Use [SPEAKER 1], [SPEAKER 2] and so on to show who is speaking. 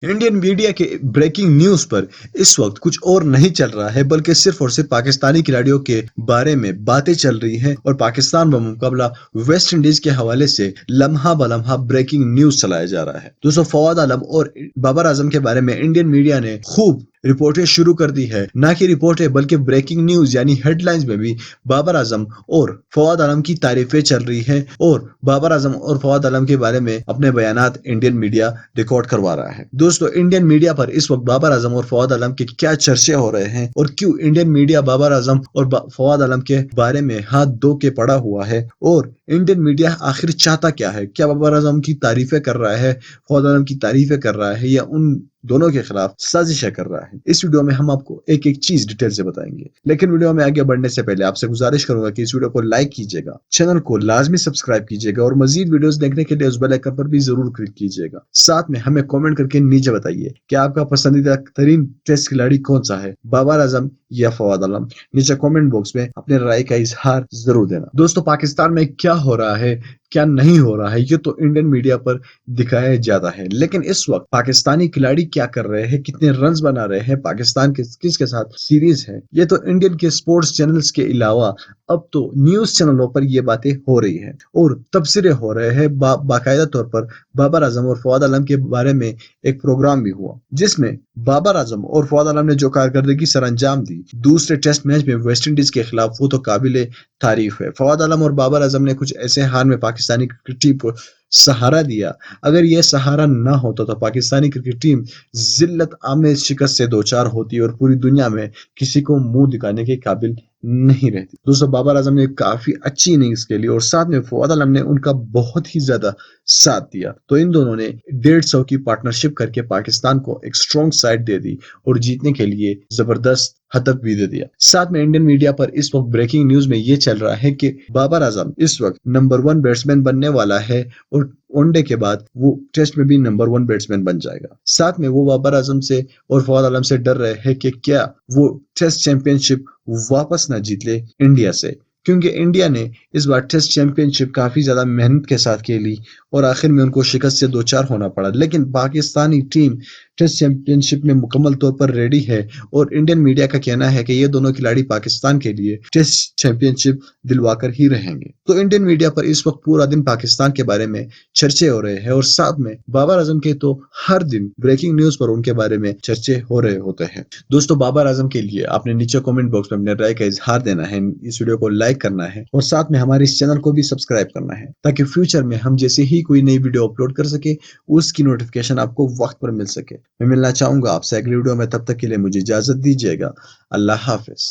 [SPEAKER 1] Indian media के breaking news पर इस वक्त कुछ और नहीं चल रहा है, बल्कि सिर्फ और सिर्फ पाकिस्तानी खिलाड़ियों के बारे में बातें चल रही हैं और पाकिस्तान व मुकाबला वेस्ट इंडीज के हवाले से लम्हा बलम्हा ब्रेकिंग न्यूज चलाया जा रहा है। दोस्तों, फवाद आलम और बाबर आजम के बारे में इंडियन मीडिया ने खूब रिपोर्टें शुरू कर दी है। ना कि रिपोर्टें बल्कि ब्रेकिंग न्यूज यानी हेडलाइंस में भी बाबर आजम और फवाद आलम की तारीफें चल रही हैं और बाबर आजम और फवाद आलम के बारे में अपने बयानात इंडियन मीडिया रिकॉर्ड करवा रहा है। दोस्तों, इंडियन मीडिया पर इस वक्त बाबर आजम और फवाद आलम के क्या चर्चे हो रहे हैं और क्यों इंडियन मीडिया बाबर आजम और फवाद आलम के बारे में हाथ धो के पड़ा हुआ है और इंडियन मीडिया आखिर चाहता क्या है? क्या बाबर आजम की तारीफें कर रहा है, फवाद आलम की तारीफें कर रहा है, या उन दोनों के खिलाफ साजिशें कर रहा है? इस वीडियो में हम आपको एक एक चीज डिटेल से बताएंगे। लेकिन वीडियो में आगे बढ़ने से पहले आपसे गुजारिश करूंगा कि इस वीडियो को लाइक कीजिएगा, चैनल को लाजमी सब्सक्राइब कीजिएगा और मजीद वीडियोस देखने के लिए उस बेल आइकन पर भी जरूर क्लिक कीजिएगा। साथ में हमें कमेंट करके नीचे बताइए कि आपका पसंदीदा तरीन टेस्ट खिलाड़ी कौन सा है, बाबर आजम या फवाद आलम। नीचे कमेंट बॉक्स में अपने राय का इजहार जरूर देना। दोस्तों, पाकिस्तान में क्या हो रहा है, क्या नहीं हो रहा है, ये तो इंडियन मीडिया पर दिखाया जाता है, लेकिन इस वक्त पाकिस्तानी खिलाड़ी क्या कर रहे हैं, कितने रन्स बना रहे हैं, पाकिस्तान किसके साथ सीरीज है, ये तो इंडियन के स्पोर्ट्स चैनल्स के अलावा अब तो न्यूज चैनलों पर ये बातें हो रही है और तबसरे हो रहे हैं। बाकायदा तौर पर बाबर आजम और फवाद आलम के बारे में एक प्रोग्राम भी हुआ जिसमें बाबर आजम और फवाद आलम ने जो कारकर्दगी सर अंजाम दी दूसरे टेस्ट मैच में वेस्ट इंडीज के खिलाफ, वो तो काबिले तारीफ है। फवाद आलम और बाबर आजम ने कुछ ऐसे हार में पाकिस्तानी क्रिकेट टीम को सहारा दिया। अगर यह सहारा ना होता तो पाकिस्तानी क्रिकेट टीम जिल्लत आमेज शिकस्त से दो चार होती और पूरी दुनिया में किसी को मुंह दिखाने के काबिल नहीं रहती। दोस्तों, बाबर आजम ने काफी अच्छी इनिंग्स खेली और साथ में फवाद आलम ने उनका बहुत ही ज्यादा साथ दिया, तो इन दोनों ने 150 की पार्टनरशिप करके पाकिस्तान को एक स्ट्रॉन्ग साइड दे दी और जीतने के लिए जबरदस्त हदफ भी दे दिया। साथ में इंडियन मीडिया पर इस वक्त ब्रेकिंग न्यूज में ये चल रहा है कि बाबर आजम इस वक्त नंबर 1 बैट्समैन बनने वाला है और वनडे के बाद वो टेस्ट में भी नंबर 1 बैट्समैन बन जाएगा। साथ में वो बाबर आजम से और फवाद आलम से डर रहे हैं कि क्या वो टेस्ट चैंपियनशिप वापस ना जीत ले इंडिया से, क्योंकि इंडिया ने इस बार टेस्ट चैंपियनशिप काफी ज्यादा मेहनत के साथ खेली और आखिर में उनको शिकस्त से दो चार होना पड़ा। लेकिन पाकिस्तानी टीम टेस्ट चैंपियनशिप में मुकम्मल तौर पर रेडी है और इंडियन मीडिया का कहना है कि ये दोनों खिलाड़ी पाकिस्तान के लिए टेस्ट चैंपियनशिप दिलवाकर ही रहेंगे। तो इंडियन मीडिया पर इस वक्त पूरा दिन पाकिस्तान के बारे में चर्चे हो रहे हैं और साथ में बाबर आजम के तो हर दिन ब्रेकिंग न्यूज पर उनके बारे में चर्चे हो रहे होते हैं। दोस्तों, बाबर आजम के लिए आपने नीचे कमेंट बॉक्स में अपने राय का इजहार देना है, इस वीडियो को लाइक करना है और साथ में हमारे इस चैनल को भी सब्सक्राइब करना है ताकि फ्यूचर में हम जैसे ही कोई नई वीडियो अपलोड कर सके उसकी नोटिफिकेशन आपको वक्त पर मिल सके। मैं मिलना चाहूंगा आपसे अगली वीडियो में, तब तक के लिए मुझे इजाजत दीजिएगा। अल्लाह हाफिज।